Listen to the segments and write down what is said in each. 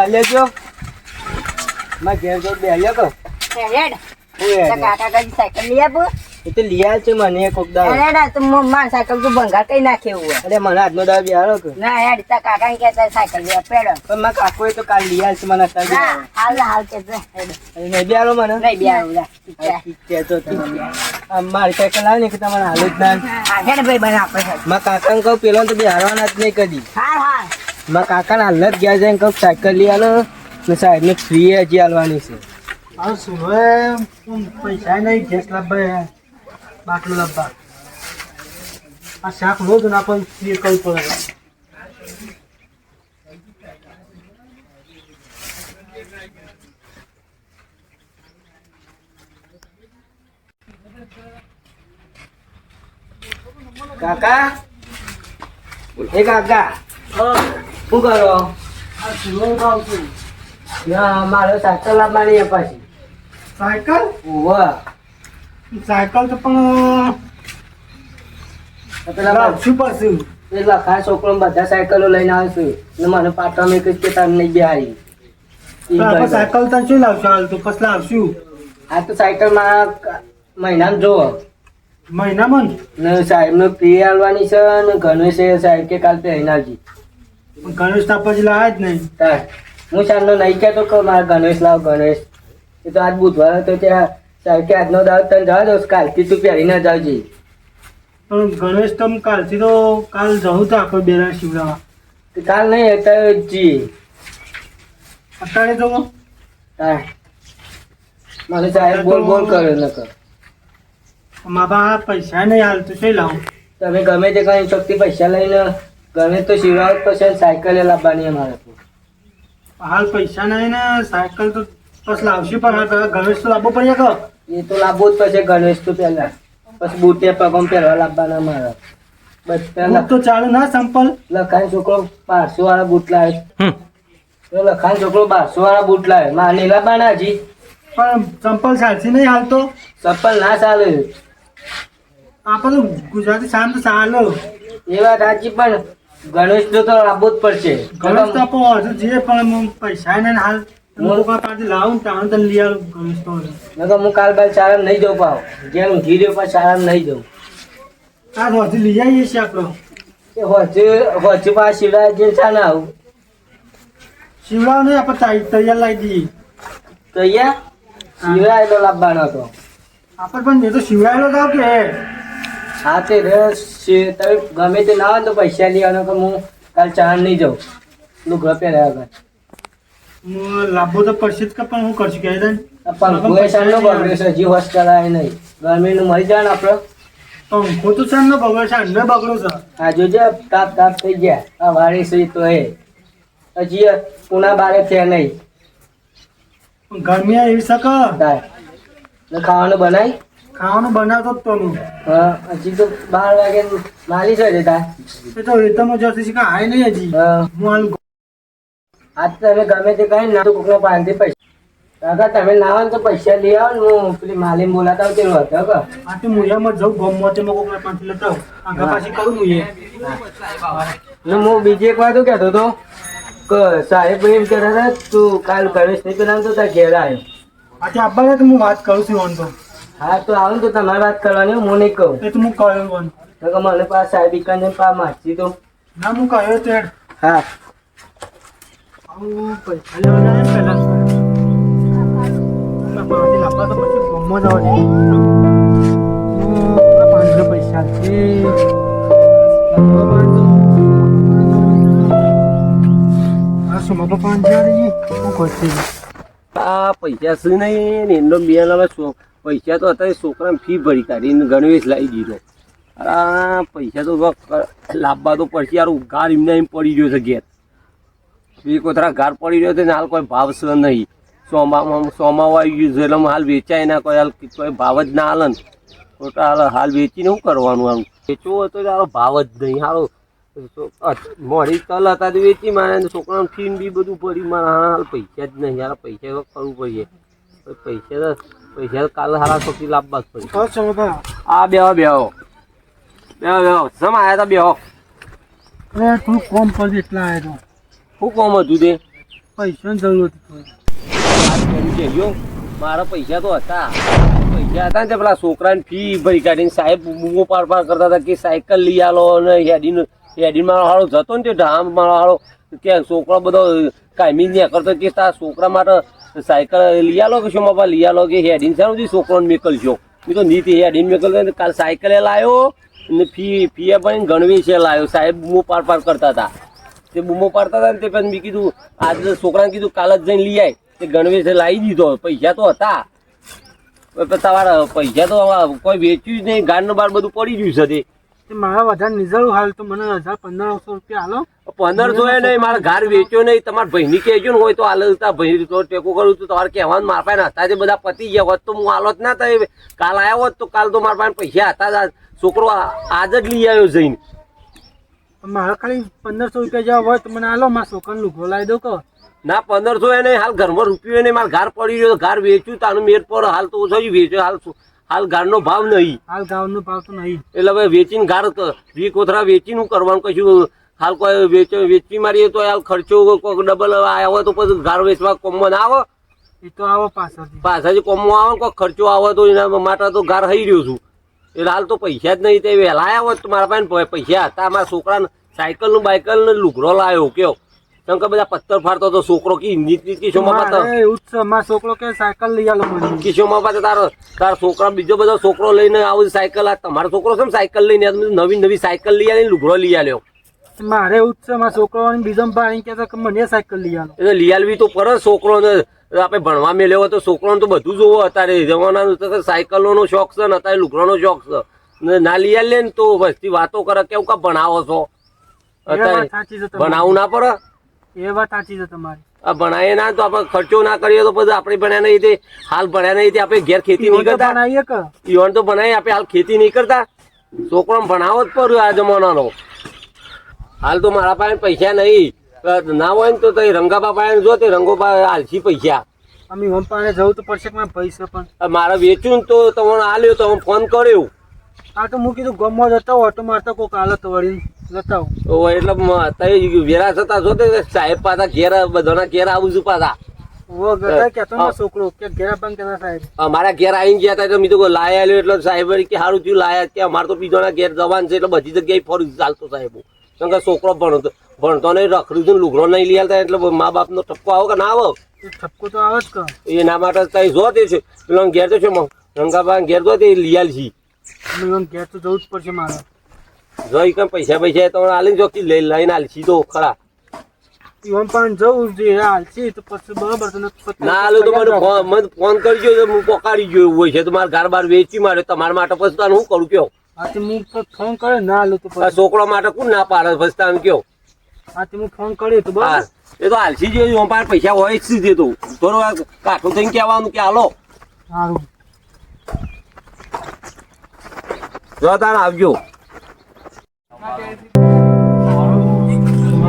લેજો માં ઘેર જો બે લે કો હેડ કાકા ગાડી સાયકલ લઈ આપો એ તો લીયા છે મને કોક દા હેડ તો માર સાયકલ તું ભંગાર કઈ નાખે એવું અરે મને આજનો દા બેહારો કે ના હેડ તા કાકા કે સાયકલ લઈ પેડો પણ માં કાકોએ તો કાલ લીયા છે મને અત્યારે હાલ કે હેડ અરે નહીં બેહારો મને નહીં બેહારો ઠીક છે તો મારી સાયકલ આવે ને કે તમારે હાલ જ ના હેડ ભાઈ બના આપણે માં કાકાને કહું પેલો તો બેહારવાના જ નહીં કદી હા માં કાકાને હાલ જ ગયા છે કહું સાયકલ લઈ આલો ને સાહેબને ફ્રી હજી આલવાની છે હા શું હવે પૈસા નહીં ગેસ લાવવા બાટલો લાવવા આ શાક રોજ નાખો ફ્રી કરવું પડે કાકા એ કાકા શું કરો આ શું ખાવ છું ના મારે સાયકલ લાવવાની પાછી સાયકલ ઓવા સાયકલ તો પણ પેલા લાવશું પાછું પેલા ખાસ છોકરો બધા સાયકલો લઈને આવશે ને મને પાટવામાં એક જ કે તાર નહીં બેહારી સાયકલ તો શું લાવશું હાલ તો પછી લાવશું આ તો સાયકલ મારા મહિનામાં જોવો મહિનામાં ને સાહેબને ફ્રી આલવાની છે ને ગણેશ સાહેબ કે કાલ પહેરીને આવજી ગણેશ તાપાજી લાવ્યા જ નહીં તાર હું સાંજનો નહીં કહેતો કે મારે ગણેશ લાવ ગણેશ એ તો આજ બુધવાર હતો ત્યાં સાહેબ કે આજનો દાવ તને જવા દો કાલથી તું પહેરીને જ આવજે પણ ગણેશ તમ કાલથી તો કાલ જવું તો આપણે બેરા શિવડાવવા કાલ નહીં અત્યારે જી અત્યારે તો તાર મને સાહેબ બોલ બોલ કર્યો ન કર મા બા પૈસા નહીં હાલ તો શું લાવું તમે ગમે તે કઈ શક્તિ પૈસા લઈને ગમે તો શિવરાવ પછી સાયકલે લાવવાની અમારે હાલ પૈસા નહીં ને સાયકલ તો બસ લાવશું પણ હાલ પેલા ગણેશ તો લાવવો પડે કે એ તો લાવવું જ પછી ગણેશ તો પહેલા પછી બુટે પગમ પહેરવા લાવવાના મારા બસ પહેલા તો ચાલુ ના સંપલ લખાણ છોકરો 500 વાળા બૂટ લાવે તો લખાણ છોકરો 1200 વાળા બૂટ લાવે મારે નહીં લાવવાના હજી પણ સંપલ ચાલશે નહીં હાલ તો ચપ્પલ ના ચાલે આપણે તો ગુજરાતી શાંત ચાલો એ વાત સાચી પણ ગણેશ તો લાવવું જ પડશે ગણેશ તો આપણે હજુ જે પણ પૈસા નહીં હાલ હું પાસે લાવું ત્યાં તને લઈ આવું ગણેશ તો નકર હું કાલ બાદ શાળા નહીં જવું પાવ જેમ ઊંઘી રહ્યો પણ શાળા નહીં જવું આ હજુ લઈ આવીએ છીએ આપણો એ હોજુ પાસે શિવરાજ જઈને શા ના આવું શિવડાવ નહીં આપણે તૈયાર લાવી દઈએ તો અહીંયા શિવરાજ તો લાવવાનો હતો આપણે પણ એ તો શિવડાયેલો થાવ કે હા તે તમે ગમે તે ના હોય તો પૈસા લેવાનો કે હું કાલ ચાર નહીં જાઉં લુગડો પહેર્યા વગર હું લાવવો તો પડશે જ કે પણ હું કરશું કે પંખો શાનનો બગડ્યો છે હજી હોશ કરાય નહીં ગરમીનું મરી જાય ને આપણે પંખો તો છે ને બગડે છે અંડર બગડો છે આ જોજે તાપ થઈ ગયા આ વાળી સુઈ તો એ હજી પુના બારે થયા નહીં ગરમી આવી શકે તાર ને ખાવાનું બનાય ખાવાનું બનાવતો જ તો હું હા હજી તો 12 વાગે માલી છે તાર એ તો રેતામાં જતી છે કે આય નહીં હજી હા હું હાલ આજ તમે ગમે તે કઈ ના તો કોકનો પાંચથી પૈસા કાકા તમે ના હોય તો પૈસા લઈ આવો ને હું પેલી માલી બોલાતા હોય તેનો હતો કે આ તો મુયામાં જઉં ગમો તે મકો કોઈ પાંચ લેતા આવું આગળ પાછી કરું મુયે ને હું બીજી એક વાત કહેતો હતો કે સાહેબ એમ કહેતા હતા તું કાલ ગણેશ નહીં પેલા તો તાર ઘેર આવ્યો આજે આપવાને તો હું વાત કરું છું ઓન તો હા તો આવું તો તમારે વાત કરવાની હું નહીં કહું એ તો હું કહ્યું ઓન તો મને પાસ સાહેબ ઇકાને પા મારતી તો ના હું કહ્યું તે હા આવું પૈસા લેવાના ને પહેલા પાંચ લાવવા તો પછી ગમો જવા દે 5 પૈસા છે આ પૈસા શું નહીં ને એમનો બિયાના પૈસા તો અત્યારે છોકરાને ફી ભરી કાઢીને ગણવેશ લાવી દીધો અરે પૈસા તો લાવવા તો પડશે યાર ગાર એમને એમ પડી રહ્યો છે ઘેર એ કોતરા ગાર પડી રહ્યો છે ને હાલ કોઈ ભાવ છે નહીં સોમામાં આવી ગયું છે એટલે હાલ વેચાય ના કોઈ હાલ કોઈ ભાવ જ ના હાલે ને ખોટા હાલ વેચીને શું કરવાનું આમ વેચવું હોય તો હારો ભાવ જ નહીં હારો મોડી તલ હતા તો વેચી મારે છોકરાનું ફીન બી બધું પડી મારે હાલ પૈસા જ નહીં યાર પૈસા તો કરવું પડશે પૈસા કાલે હારા છોકરી લાવવા જ પડી આ બેહો સમ આવ્યા હતા બેહો થોડું કોમ પડે એટલા આવ્યો શું કોમ હતું તે પૈસાની જરૂર હતી વાત કરી છે જો મારા પૈસા તો હતા ને તે પેલા છોકરાને ફી ભરી કાઢીને સાહેબ બૂમો પાર કરતા હતા કે સાયકલ લઈ આલો અને હેડીન મારો હાળો જતો ને તે ઢામ મારો હાળો કે છોકરો બધો કાયમી ન્યા કરતો કે તારા છોકરા માટે સાયકલ લઈ આલો કે શું બાપા લઈ આલો કે હેડીન સારું છોકરોને મેકલશો મેં તો નીતિ હેડીન મેકલ કાલ સાયકલે લાવ્યો ને ફી પણ ગણવી છે લાવ્યો સાહેબ બૂમો પાર કરતા હતા તે બૂમો પાડતા હતા ને તે પછી મેં કીધું આજે છોકરાને કીધું કાલ જ જઈને લઈ આય તે ગણવી છે લાવી દીધો પૈસા તો હતા તમારા પૈસા તો કોઈ વેચ્યું જ નહીં ગાડનો બાર બધું પડી ગયું છે તે મારા વધારે નિઝાડું હાલ તો મને 1500 રૂપિયા હાલો 1500 એ નહીં મારા ઘર વેચ્યો નહીં તમારા ભાઈની કહેજો ને હોય તો હાલ ભાઈ તો ટેકો કરું તો તમારે કહેવાનું મારા પાસે હતા તે બધા પતી ગયા હોત તો હું હાલત ના થાય કાલ આવ્યો હોત તો કાલ તો મારા પાસે પૈસા હતા છોકરો આજ જ લઈ આવ્યો જઈને મારા ખાલી 1500 રૂપિયા જેવા હોય તો મને હાલો મારા છોકરાને લુગડો લાવી દો કહો ના 1500 એ નહીં હાલ ઘરમાં રૂપિયો નહીં મારે ઘર પડી રહ્યો ઘર વેચ્યું તાનું મેર પર હાલ તો ઓછો વેચ્યો હાલ ઘરનો ભાવ નહીં હાલ ગામનો ભાવ તો નહીં એટલે હવે વેચીને ઘર 20 કોથળા વેચીને કરવાનું કશું હાલ કોઈ વેચી મારીએ તો હાલ ખર્ચો કોઈ ડબલ આવ્યો હોય તો પછી ઘર વેચવા કોમમાં ના આવે એ તો આવો પાછળથી કોમમાં આવે કોઈ ખર્ચો આવે તો એના માટે તો ઘર હઈ રહ્યો છું એટલે હાલ તો પૈસા જ નહીં તે વહેલા આવ્યા હોત તો મારા પાસે પૈસા હતા મારા છોકરાને સાયકલ ને લુગડો લાવ્યો કેવો કેમ કે બધા પથ્થર ફાડતો તો છોકરો કિશોમાં છોકરો કે સાયકલ લઈ આલો મને કિશોમાં પાસે તારા છોકરા બીજો બધો છોકરો લઈને આવું સાયકલ તમારો છોકરો છે સાયકલ લઈને નવી સાયકલ લઈ આવીને લુગડો લઈ આવ્યો મારે એવું છે મારા છોકરો બીજો પાણી કહેતા કે મને સાયકલ લઈ આલો એટલે લઈ આલવી તો પર છોકરો ને આપણે ભણવા મેલ્યો હોય તો છોકરોને તો બધું જોવો અત્યારે જમાનાનું સાયકલો નો શોખ છે ને અત્યારે લુગડો શોખ છે ના લઈ આલે ને તો વસ્તી વાતો કરે કેવું કા ભણાવો છો અત્યારે ભણાવું ના પડે એ વાત સાચી છે તમારી આ ભણાય ના તો આપણે ખર્ચો ના કરીએ તો પછી આપણે ભણ્યા નહીં તે હાલ ભણ્યા નહીં આપણે ઘેર ખેતી નહીં કરતા ઈવન તો ભણાય આપણે હાલ ખેતી નહીં કરતા છોકરો ભણાવો જ પડ્યો આ જમાનાનો હાલ તો મારા પાસે પૈસા નહીં ના હોય ને તો રંગાબા પાસે જો તે રંગોબા હાલશી પૈસા અમે હોમ પાસે જવું તો પડશે કે પૈસા પણ મારે વેચ્યું ને તો તમને હાલ્યો તો હું ફોન કર્યો હા તો હું કીધું ગમવા જતા હોય ઓટો મારતા કોઈક હાલત વળી જતા હોય એટલે વેરા થતા જો તે સાહેબ પાછા ઘેર બધાના ઘેર આવું છું પાછા કેતો છોકરો કે ઘેર પણ કેતા સાહેબ મારા ઘેર આવીને ગયા હતા મેં તો લાયા આવ્યો એટલે સાહેબ કે સારું થયું લાયા કે અમારે તો બીજોના ઘેર જવાનું છે એટલે બધી જગ્યાએ ફરી ચાલતો સાહેબ કેમ કે છોકરો ભણતો નહીં રખડ્યું લુગડો નહીં લઈ આવતા એટલે મા બાપ નો ઠપકો આવો કે ના આવો ઠપકો તો આવે જ કે એના માટે કઈ જો તે છે પેલો ઘેર તો છે રંગાબા ઘેર તો તે લઈ આલ છી ઘેર તો જવું જ પડશે મારે જોઈ કે પૈસા તમે આલીને જો લઈને આલશી તો ખરા પણ જવું જોઈએ હાલશી તો પછી બરાબર ના હાલું તો મને ફોન કરજો હું પોકાડી ગયો એવું હોય છે તો મારે ઘર બાર વેચી માર્યો તમારા માટે પછી તાને હું કરું કયો હું ફોન કરે ના હાલું તો છોકરો માટે કોણ ના પાડે પછી તાને કયો હું ફોન કર્યો તો બસ એ તો હાલશી જોઈએ પાસે પૈસા હોય જ દેતો થોડું કાઠું થઈને કહેવાનું કે હાલો સારું જો તાર આવજો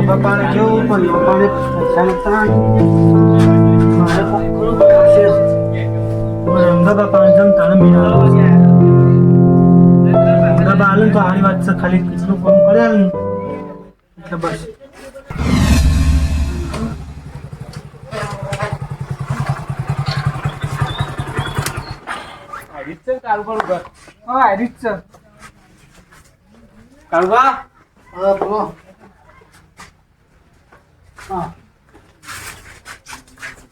બાપાને કેવું પણ બાપાને પૈસા નતા મારે પકડવું પડશે રંગા બાપાને જેમ તારે મીના રંગા બાલન તો હારી વાત છે ખાલી કેટલું કામ કર્યા ને એટલે બસ હા રીત છે કાળવા હા બોલો હા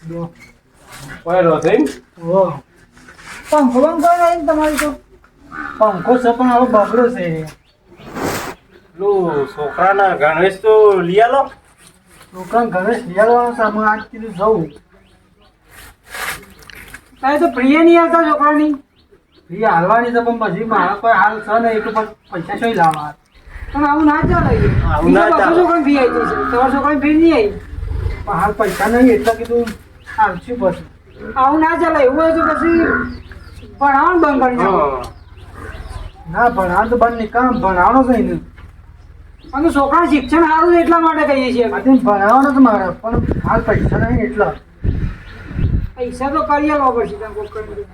જો ઓય થઈ ઓ પંખો બંધ નહીં તમારી તો પંખો છે પણ હવે બગડો છે છોકરાના ગણેશ તો લઈ આલો છોકરાને ગણેશ લેવાનો સામે આજ કીધું જવું તારે તો પ્રિય નહીં આવતા છોકરાની પ્રિય હાલવાની છે પણ પછી મારા કોઈ હાલ છે ને એટલું પણ પૈસા શું લાવવા પણ આવું ના ચાલે આવું ના ચાલે છોકરાને ફી આવી જશે તમારા છોકરાને ફી નહીં આવી પણ હાલ પૈસા નહીં એટલે કીધું હાલ શું પછી આવું ના ચાલે એવું હોય તો પછી ભણાવવાનું બંધ કરી નાખો ના ભણાવવાનું તો બંધ નહીં કામ ભણાવવાનું છે ને અને છોકરા શિક્ષણ સારું એટલા માટે કહીએ છીએ ભણાવવાનું તો મારે પણ હાલ પૈસા નહીં એટલા પૈસા તો કરી લો પછી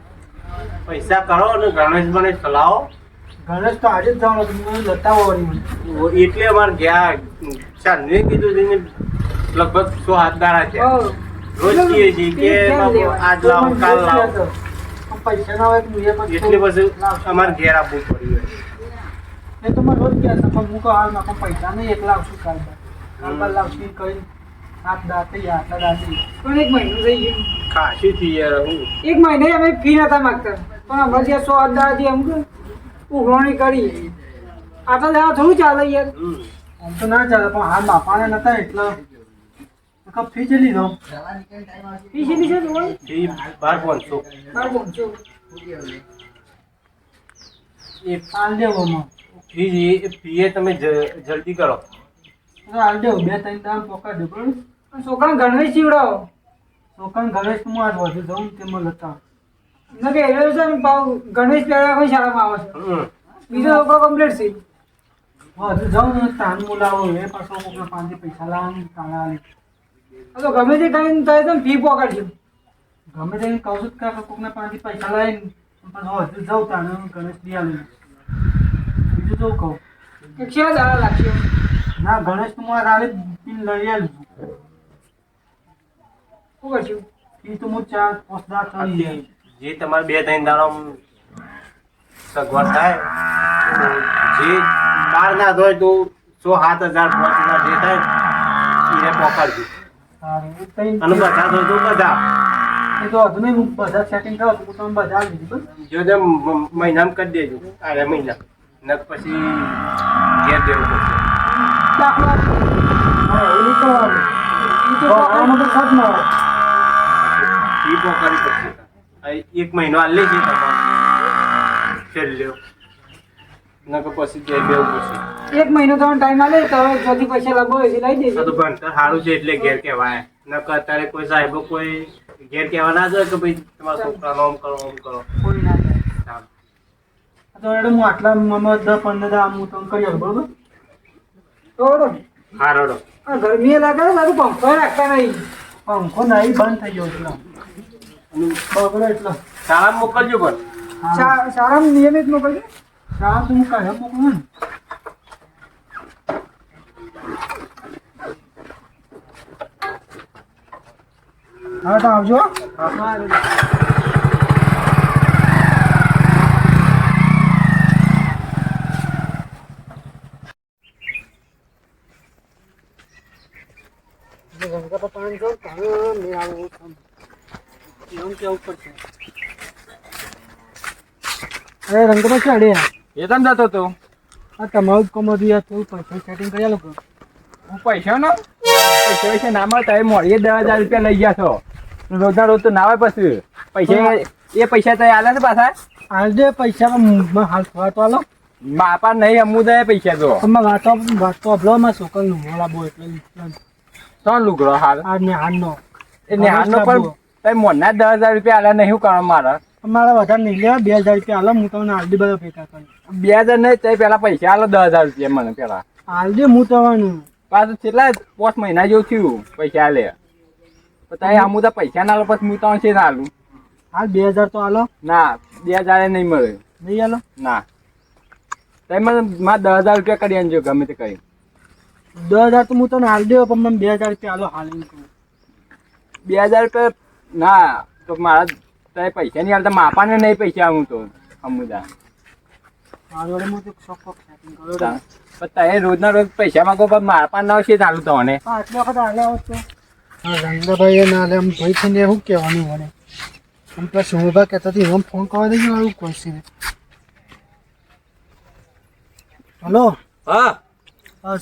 પૈસા કરો અને ગણેશ મને ચલાવો ગણેશ તો આજે જ જવાનું લતાવો એટલે અમારે ગયા ચાંદને કીધું લગભગ 100 દાડા છે. હો. રોજ કહીએ છીએ કે કેમ બાપુ લેવા? આજ લાવો, કાલ લાવો. પણ પૈસા ના હોય તો હું એ પણ એટલે પછી લાવશું. અમારે ઘેર આપવું પડ્યું. એ તો મને રોજ કહે છે પણ હું કહું હાલ નાખો પૈસા નહીં એક લાવશું કાલ લાવશું કરી હાથ દાંતે આટલા દાંતે પણ એક મહિનો થઈ ગયો ખાસી થઈ યાર હું. એક મહિને અમે ફી નતા માગતા પણ અમારે ત્યાં 100 દાડાથી એમ કે ઉઘરાણી કરી આટલા દાડા થોડું ચાલે યાર આમ તો ના ચાલે પણ હાલ બાપાને નતા એટલે ફી ચલી દો ફી ચલી છે તમારી ફી 12,500. 12,500 એ હાલ દેવોમાં ફી તમે જલ્દી કરો. હાલ દેવો 2-3 દામ પકડ દે બરોબર છોકરાને ગણવેશ સીવડાવો છોકરાને ગણવેશ હું આજ વધુ જવું તેમાં લતા ન કે એનો છે ને પાવ ગણવેશ પહેરવા કોઈ શાળામાં આવે છે બીજો લોકો કમ્પ્લીટ છે વધુ જાઉં ને તાન બોલાવો એ પાછો કોકના પાંચે પૈસા લાવવાનું તાળા આલે તો ગમે તે કરીને થાય તો ફી પકડજો ગમે તે કહું છું કે કોકના પાંચે પૈસા લાવીને પણ વધુ જાઉં તાને ગણેશ લઈ આલે બીજું તો કહું કે ક્યાં દાડા લાગશે ના ગણેશ તો મારે આલે પીન લઈ આલું શું કરશું એ તો હું 4-5 દાડા થઈ જાય જે તમારે 2-3 દાડો સગવડ થાય તો જે બહાર ના હોય તો 100,000-7,000 5,000 જે થાય એને પકડજો. સારું એ તઈ અને બધા હોય તો બધા એ તો હજુ નહીં હું બધા સેટિંગ કરાવું તો તમે બધા આવી દીધું જો તે મહિનામાં કરી દેજો. આ મહિના ન પછી ઘેર દેવું પડશે. દાખલા હા એવું તો આમાં તો ખર્ચ ના હોય ફી પકડવી પડશે. આ 1 મહિનો આ લે છે તમારે છેલ્લે ન કે પછી ઘેર દેવું પડશે. એક મહિનો તમને ટાઈમ આલે તો હવે જલ્દી પૈસા લાવો હોય લઈ દેજો આ તો ભણતર સારું છે એટલે ઘેર કહેવાય. ન કે અત્યારે કોઈ સાહેબો કોઈ ઘેર કહેવા ના જોઈએ કે ભાઈ તમારા છોકરાનો આમ કરો આમ કરો. કોઈ ના થાય ચાલો. તો એટલે હું આટલા 10-15 દાડા હું તમને કરી આવું બરોબર તો હા રડો. આ ગરમી લાગે ને લાગે પંખો રાખતા નહીં પંખો નહીં બંધ થઈ ગયો એટલો બગડો એટલો શાળામાં મોકલજો પણ. શાળામાં નિયમિત મોકલજો શાળા તો હું કાઢે મોકલું ને હા તો આવજો ગંગા પાણી જો કામ મેં આવું એમ કેવું પડશે અરે રંગમાં છે અડે એ તમ જતો તો આ તમારું કોમોડી હતું પૈસા સેટિંગ કરી આલો હું પૈસા પૈસા ના મળતા એ મળીએ 10,000 રૂપિયા લઈ ગયા છો રોજના રોજ તો ના હોય પછી પૈસા એ પૈસા તો આલે ને પાછા હાલ દે પૈસા હાલ થવા તો આલો બાપા નહીં અમુદાય પૈસા તો તમે વાતો અભલો માં છોકરા લુગડા બો એટલે ત્રણ લુગડો હાલ આ નેહાનનો એ નેહાનો પણ તમે મોના 10,000 રૂપિયા આલે નહીં શું કરવા મારે અમારા વધારે નહીં લેવા 2,000 રૂપિયા આલો હું તમને હાલ દે બધા ભેગા કરી 2,000 નહીં તે પેલા પૈસા આલો 10,000 રૂપિયા મને પેલા હાલ દે હું તમને પાછું કેટલા 5 મહિના જેવું થયું પૈસા આલે તમે અમુદા પૈસા ના લો પછી હું તમને છે ના આલું હાલ 2,000 તો આલો ના 2,000 નહીં મળે નહીં આલો ના તમે મને મારા 10,000 રૂપિયા કરી આનજો ગમે તે કરી 10,000 તો હું તને હાલ દેવો પણ મને 2,000 રૂપિયા આલો હાલ એમ કહું 2,000 રૂપિયા ના તો મારા તમે પૈસા નહીં હાલતા માપાને નહીં પૈસા હું તો અમુદા મારો વડે હું તો શોખ સેટિંગ કરો પણ તમે રોજના રોજ પૈસા માંગો પણ મારા પાસે ના છે ચાલુ તમને આટલી વખત હાલે આવો તો રંગાભાઈ ના હાલે આમ ભાઈ થઈને શું કહેવાનું મને આમ પેલા સોમભા કહેતા હતી એમ ફોન કરવા દઈએ આવું કોઈ હલો હા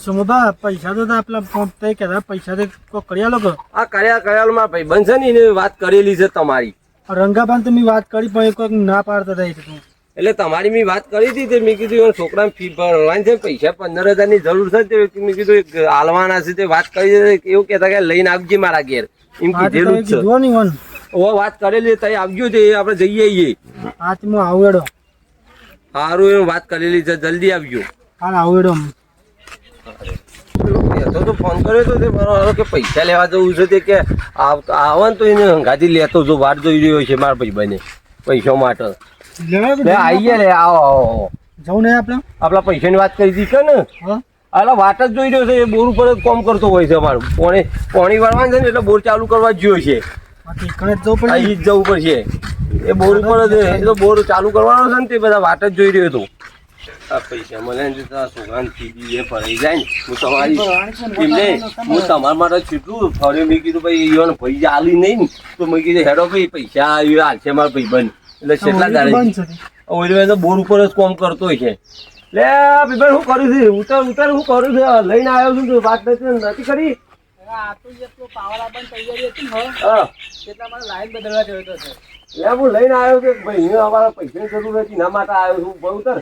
સોમભા પૈસા તો આપલા ફોન તે કહેતા પૈસા તો કોઈ કરી આલો કે આ કર્યા મારા ભાઈ બનશે ને એને વાત કરેલી છે તમારી. રંગાભાઈ તો મેં વાત કરી પણ એ કોઈ ના પાડતા હતા તું એટલે તમારી મેં વાત કરી હતી તે મેં કીધું છોકરાને ફી ભરવાની છે પૈસા 15,000 ની જરૂર છે તે મેં કીધું હાલવાના છે તે વાત કરી એવું કહેતા કે લઈને આવજે મારા ઘેર એમ કીધેલું જ છે. કીધું નહીં વન ઓ વાત કરેલી તઈ આવજો તે આપણે જઈએ હા તો હું આવેડો સારું એમ વાત કરેલી છે જલ્દી આવજો. હાલ આવેડો પેલો તો ફોન કર્યો તો તે મારો કે પૈસા લેવા જવું છે તે કે આવે ને તો એને હંગાથી લેતો જો વાર જોઈ રહ્યો છે મારા ભાઈ બને પૈસા માટે આવીએ લે આવો જવું નહીં આપણે આપણા પૈસાની વાત કરી હતી કે ને હા એટલે વાટ જ જોઈ રહ્યો છે એ બોર ઉપર જ કામ કરતો હોય છે અમારું પાણી વાળવાનું છે ને એટલે બોર ચાલુ કરવા જ જોઈએ છે ઠીકણે જ જવું અહીં જ જવું પડશે એ બોર ઉપર જ એ તો બોર ચાલુ કરવાનો છે ને તે બધા વાટ જ જોઈ રહ્યો હતો આ પૈસા મળે ને તો છોકરાને ફીજી એ ફરાઈ જાય ને હું તમારી એમને હું તમારા માટે છૂટું ફરે મેં કીધું ભાઈ ઈવન ભાઈ આલી નહીં ને તો મેં કીધું હેડો ભાઈ પૈસા આવ્યો હાલશે મારા ભાઈ બંધ એટલે કેટલા દાડે ઓય તો બોર ઉપર જ કામ કરતો હોય છે લે ભાઈ શું કરું છું ઉતર શું કરું છું લઈને આવ્યો છું તો વાત નથી કરી આ તો જે પેલો પાવર આપવાની તૈયારી હતી ને હા એટલા મારે લાઈન બદલવા જતો હતો લે હું લઈને આવ્યો કે ભાઈ અહીંયા અમારા પૈસાની જરૂર હતી ના માટે આવ્યો છું બહુ ઉતર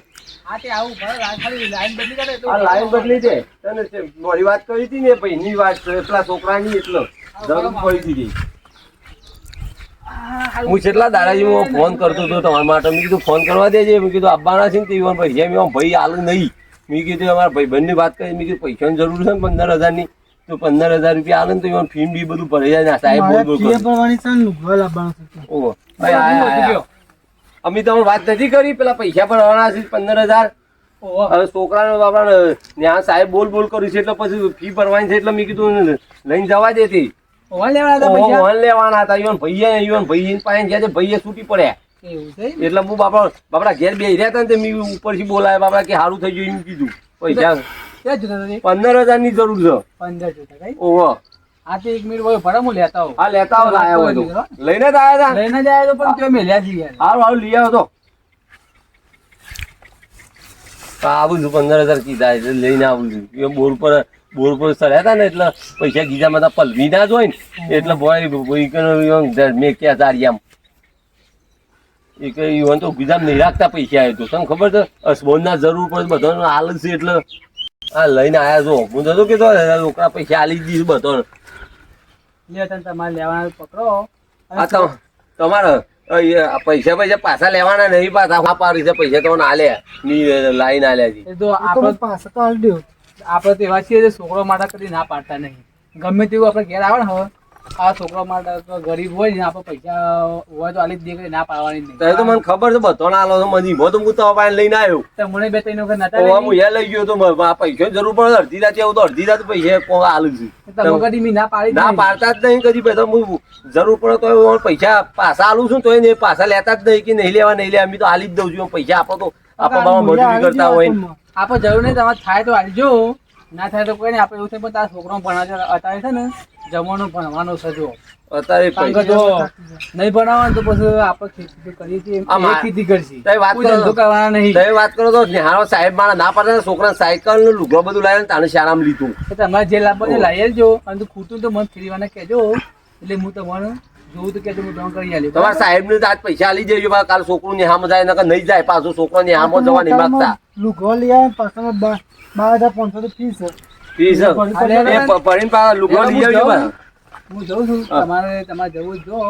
હા તે આવું ભલે ખાલી લાઈન બદલી કરે તો આ લાઈન બદલી છે તને મારી વાત કરી હતી ને ભાઈની વાત એટલા છોકરાની એટલો જરૂર પડી હતી હું કેટલા દાદાજી હું ફોન કરતો હતો તમારા માટે મેં કીધું ફોન કરવા દેજે મેં કીધું આપવાના છે ને તો પૈસા મેં ભાઈ આલું નહીં મેં કીધું અમારા ભાઈ બંને વાત કરી મેં કીધું પૈસાની જરૂર છે ને 15,000ની તો 15,000 રૂપિયા આલે ને તો ફી બી બધું ભરાઈ જાય ને સાહેબ બોલ બોલ ઓહો ભાઈ અમે તો વાત નથી કરી પેલા પૈસા ભરવાના છે 15,000 હવે છોકરાને બાપા ત્યાં સાહેબ બોલ બોલ કર્યું છે એટલે પછી ફી ભરવાની છે એટલે મેં કીધું લઈને જવા દેતી ઓવા લેવાના હતા પૈસા વન લેવાના હતા ઈવન ભાઈ પાસે ગયા છે ભાઈએ છૂટી પડ્યા એવું છે એટલે હું બાપડા ઘેર બે રહ્યા હતા ને તે મેં ઉપરથી બોલાય બાપડા કે સારું થઈ ગયું એમ કીધું પૈસા ક્યાં જોતા હતા 15,000 ની જરૂર છે 15 જોતા કઈ ઓહો આ તો 1 મિનિટ હોય ભરા હું લેતા આવું હા લેતા આવો લાયા હોય તો લઈને જ આવ્યા હતા લઈને જાય તો પણ તે મેલ્યા છે યાર સારું લઈ આવ્યો તો આવું છું 15,000 કીધા એટલે લઈને આવું છું એ બોર પર ચડ્યા હતા ને એટલે પૈસા ગીધામાં તો પલવી ના જ હોય ને એટલે ભાઈ મેં ક્યાં તારી આમ એ કઈ તો ગીધામાં નહીં રાખતા પૈસા આવે તો તને ખબર છે અસબોનના જરૂર પડે બધાને હાલ છે એટલે આ લઈને આવ્યા છો હું તો કે છોકરા પૈસા હાલી જ દીધું બધાને લે તને તમારે લેવાના પકડો આ તમારે પૈસા પાછા લેવાના નહીં પાછા હા પાડી છે પૈસા તો હાલે લાઈન હાલ્યા છે એ તો આપણે પાછા તો હાલ દો આપણે તો એવા છીએ જે છોકરો માટે કદી ના પાડતા નહીં ગમે તેવું આપણે ઘેર આવે ને હવે આ છોકરા માટે ગરીબ હોય ને આપણે પૈસા હોય તો આલી જ દે ના પાડવાની નહીં તો મને ખબર છે બધો ના આલો મને ઈમો તો હું તો લઈને આવ્યો તો મને 2-3 વખત નતા હું યા લઈ ગયો તો આ પૈસા જરૂર પડે અડધી રાતે આવું તો અડધી રાત પૈસા આલું છું તમે કદી મી ના પાડી ના પાડતા જ નહીં કદી બધા હું જરૂર પડે તો પૈસા પાછા આલું છું તો એ પાછા લેતા જ નહીં કે નહીં લેવા અમે તો આલી જ દઉં છું પૈસા આપો તો આપણે મજૂરી કરતા હોય આપણે જરૂર નહીં તમારે થાય તો આલજો ના થાય તો કોઈ નહીં આપણે એવું થાય પણ તારા છોકરો ભણાવે અત્યારે છે ને જમવાનું ભણવાનું છે જો અત્યારે કારણ કે જો નહીં ભણાવવાનું તો પછી આપણે ખેતી કરીએ છીએ એ ખેતી કરશી ધંધો કરવાના નહીં તમે વાત કરો તો નિહાળો સાહેબ મારા ના પાડતા છોકરા સાયકલ નું લુગડો બધું લાવ્યો ને તાને શાળામાં લીધું તમારે જે લાભ લાવી આવજો અને ખૂટું તો મને ફેરવાના કહેજો એટલે હું તમારું જોવું તો કેજો હું ડોન કરી આલી તમારા સાહેબ ને આજ પૈસા આલી દેજો કાલ છોકરું નિહામાં જાય નકર નહીં જાય પાછું છોકરો નિહામાં જવા નહીં માંગતા લુગો લઈ આવે પાછા 12,500 તો ફીસ છે ફીસ પડીને પાછા લુગડો લઈ આવજો હું જઉં છું તમારે જવું જો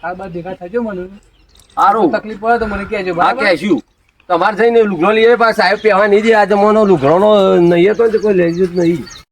આ બાદ ભેગા થજો મને સારું તકલીફ પડે તો મને કહેજો હા કહેશું તમારે થઈને લુગડો લઈ આવે પાછા સાહેબ પહેવા નહીં દે આ જમાનો લુગડો નો નહીં હતો કોઈ લઈ જ નહીં